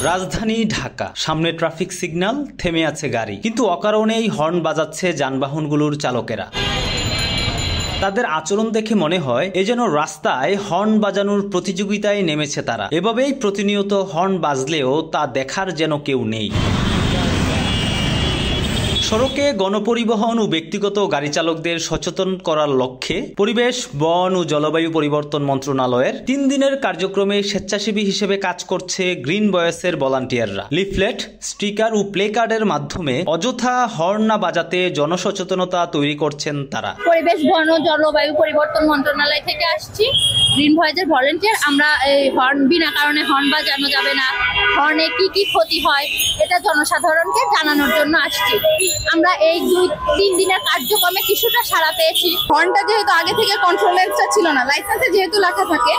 রাজধানী ঢাকা, সামনে traffic signal, থেমে আছে গাড়ি, কিন্তু অকারণেই হর্ন বাজাচ্ছে যানবাহনগুলোর চালকেরা। তাদের আচরণ দেখে মনে হয় এ যেন রাস্তায় হর্ন বাজানোর প্রতিযোগিতায় নেমেছে তারা। এভাবেই প্রতিনিয়ত হর্ন বাজলেও তা দেখার যেন কেউ নেই। সড়কে গণপরিবহন ও ব্যক্তিগত গাড়ি চালকদের সচেতন করার লক্ষ্যে পরিবেশ, বন ও জলবায়ু পরিবর্তন মন্ত্রণালয়ের 3 দিনের কার্যক্রমে স্বেচ্ছাসেবী হিসেবে কাজ করছে গ্রিন ভয়েসের ভলান্টিয়াররা। লিফলেট, স্টিকার ও প্লে কার্ডের মাধ্যমে অযথা হর্ন না বাজাতে জনসচেতনতা তৈরি করছেন তারা। পরিবেশ, বন ও জলবায়ু পরিবর্তন মন্ত্রণালয় থেকে আসছি, গ্রিন ভয়েসের ভলান্টিয়ার। আমরা এই হর্ন বিনা কারণে হর্ন বাজানো যাবে না, হর্নে কি কি ক্ষতি হয় এটা জনসাধারণকে জানানোর জন্য আসছি। আমরা এই 2-3 দিনের কার্যক্রমে কিছুটা সাড়া পেয়েছি। হর্নটা যেহেতু আগে থেকে কন্ট্রোলেন্সটা ছিল না, লাইসেন্সে যেহেতু লেখা থাকে,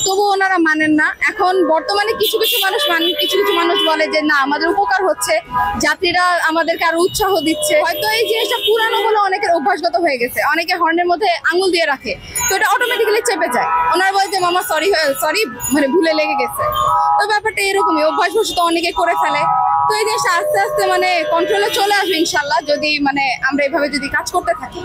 তবু ওনারা মানেন না। এখন বর্তমানে কিছু কিছু মানুষ মানেন, কিছু কিছু মানুষ বলে যে না আমাদের উপকার হচ্ছে, যাত্রীরা আমাদেরকে আরো উৎসাহ দিচ্ছে। হয়তো এই জিনিসটা পুরানো বলে অনেকের অভ্যাসগত হয়ে গেছে, অনেকে হর্নের মধ্যে আঙুল দিয়ে রাখে, তো এটা অটোমেটিক্যালি চেপে যায়। ওনারা বলে যে মামা সরি মানে ভুলে লেগে গেছে। তো ব্যাপারটা এরকমই, অভ্যাসবশত অনেকে করে ফেলে। তো এই জিনিসটা আস্তে আস্তে মানে কন্ট্রোলে চলে আসবে ইনশাল্লাহ, যদি মানে আমরা এভাবে যদি কাজ করতে থাকি।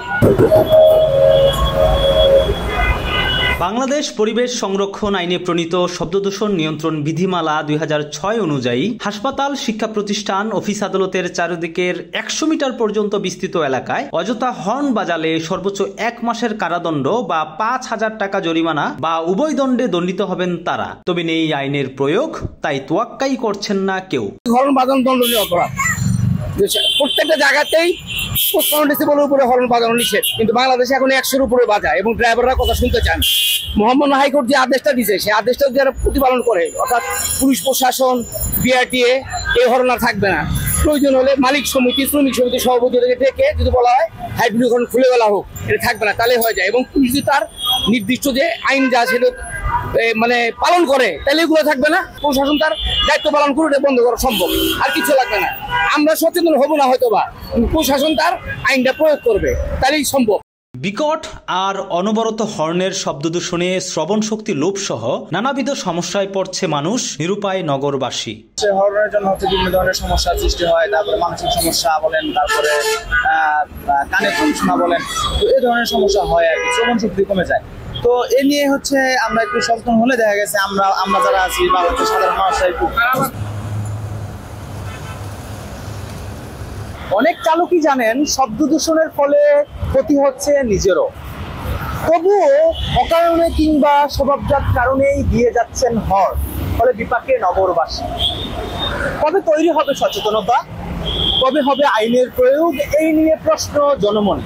বাংলাদেশ পরিবেশ সংরক্ষণ আইনে প্রণীত শব্দদূষণ নিয়ন্ত্রণ বিধিমালা 2006 অনুযায়ী হাসপাতাল, শিক্ষা প্রতিষ্ঠান, অফিস আদালতের চারিদিকের 100 মিটার পর্যন্ত বিস্তৃত এলাকায় অযথা হর্ন বাজালে সর্বোচ্চ 1 মাসের কারাদণ্ড বা 5,000 টাকা জরিমানা বা উভয় দণ্ডে দণ্ডিত হবেন তারা। তবে নেই আইনের প্রয়োগ, তাই তোয়াক্কাই করছেন না কেউ। হর্ন বাজানো দণ্ডনীয় অপরাধ। প্রত্যেকটা জায়গাতেই 55 ডেসিবেলের উপরে হর্ন বাজানো নিষেধ, কিন্তু বাংলাদেশে এখন 100-এর উপরে বাজায় এবং ড্রাইভাররা কথা শুনতে চান। মহামান্য হাইকোর্ট যে আদেশটা দিয়েছে, সেই আদেশটা যারা প্রতিপালন করে, অর্থাৎ পুলিশ প্রশাসন, বিআরটিএ, এই হর্ন আর থাকবে না। প্রয়োজন হলে মালিক সমিতি, শ্রমিক সমিতি সভাপতিদেরকে ডেকে যদি বলা হয় হাইব্রিড হর্ন খুলে ফেলা হোক, এটা থাকবে না, তাহলে হয়ে যায়। এবং পুলিশ যদি তার নির্দিষ্ট যে আইন যা সেটা মানে পালন করে, তাহলে এগুলো থাকবে না। প্রশাসন তার দায়িত্ব পালন করে এটা বন্ধ করা সম্ভব, আর কিছু লাগবে না। আমরা সচেতন হব না হয়তোবা, প্রশাসন তার আইনটা প্রয়োগ করবে, তাহলেই সম্ভব। বিকট আর অনবরত হর্নের শব্দদূষণে শ্রবণ শক্তি লোপ সহ নানাবিধ সমস্যায় পড়ছে মানুষ, নিরুপায় নগরবাসী। হর্নের জন্য বিভিন্ন ধরনের সমস্যার সৃষ্টি হয়, তারপরে মানসিক সমস্যা বলেন, তারপরে কানে কম শোনা বলেন, তো এই ধরনের সমস্যা হয় আর কি, শ্রবণ শক্তি কমে যায়। তো এ নিয়ে আমরা একটু সচেতন হলে দেখা গেছে আমরা যারা আছি বা সাধারণ মানুষরা একটু। অনেক চালকই জানেন শব্দ দূষণের ফলে ক্ষতি হচ্ছে নিজেরও, তবুও অকারণে কিংবা স্বভাবজাত কারণেই দিয়ে যাচ্ছেন হর্ন, ফলে বিপাকে নগরবাসী। কবে তৈরি হবে সচেতনতা, কবে হবে আইনের প্রয়োগ, এই নিয়ে প্রশ্ন জনমনে।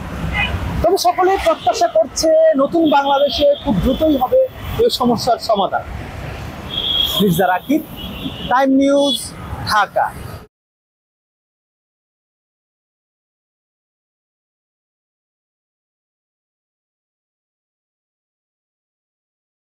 তবে সকলে প্রত্যাশা করছে নতুন বাংলাদেশে খুব দ্রুতই হবে এই সমস্যার সমাধান। Mirza Rakib, time news, Dhaka.